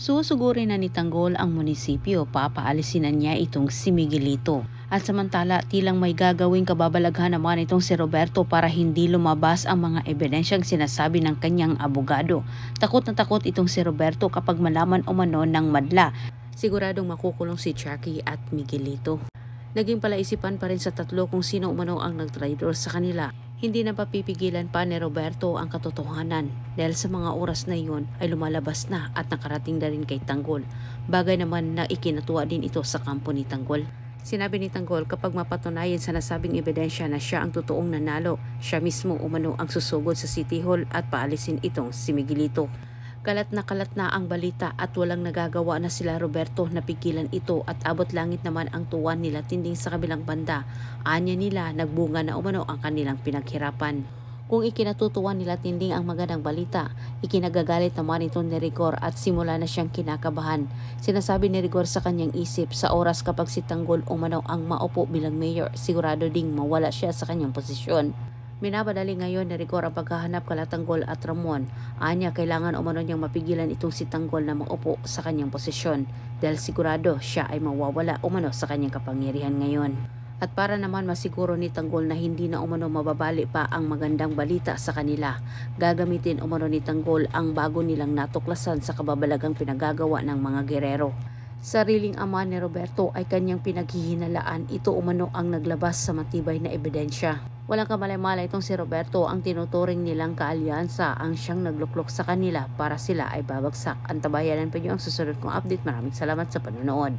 Susugurin na ni Tanggol ang munisipyo, papaalisin na niya itong si Miguelito. At samantala, tilang may gagawing kababalaghan naman itong si Roberto para hindi lumabas ang mga ebidensyang sinasabi ng kanyang abogado. Takot na takot itong si Roberto kapag malaman umano ng madla. Siguradong makukulong si Jackie at Miguelito. Naging palaisipan pa rin sa tatlo kung sino umano ang nagtraidor sa kanila. Hindi na papipigilan pa ni Roberto ang katotohanan dahil sa mga oras na iyon ay lumalabas na at nakarating na rin kay Tanggol. Bagay naman na ikinatuwa din ito sa kampo ni Tanggol. Sinabi ni Tanggol kapag mapatunayan sa nasabing ebidensya na siya ang totoong nanalo, siya mismo umano ang susugod sa City Hall at paalisin itong si Miguelito. Kalat na ang balita at walang nagagawa na sila Roberto na pigilan ito at abot langit naman ang tuwan nila Tinding sa kabilang banda. Anya nila nagbunga na umano ang kanilang pinaghirapan. Kung ikinatutuwa nila Tinding ang magandang balita, ikinagagalit naman ito ni Rigor at simula na siyang kinakabahan. Sinasabi ni Rigor sa kanyang isip sa oras kapag si Tanggol umano ang maupo bilang mayor, sigurado ding mawala siya sa kanyang posisyon. Minabadali ngayon ni Rigor ang paghahanap kala Tanggol at Ramon. Anya kailangan umano niyang mapigilan itong si Tanggol na maupo sa kanyang posisyon dahil sigurado siya ay mawawala umano sa kanyang kapangyarihan ngayon. At para naman masiguro ni Tanggol na hindi na umano mababali pa ang magandang balita sa kanila, gagamitin umano ni Tanggol ang bago nilang natuklasan sa kababalagang pinagagawa ng mga gerero. Sariling ama ni Roberto ay kanyang pinaghihinalaan, ito umano ang naglabas sa matibay na ebidensya. Walang kamalay-malay itong si Roberto ang tinuturing nilang kaalyansa ang siyang nagluklok sa kanila para sila ay babagsak. Antabayanan pa niyo ang susunod kong update. Maraming salamat sa panonood.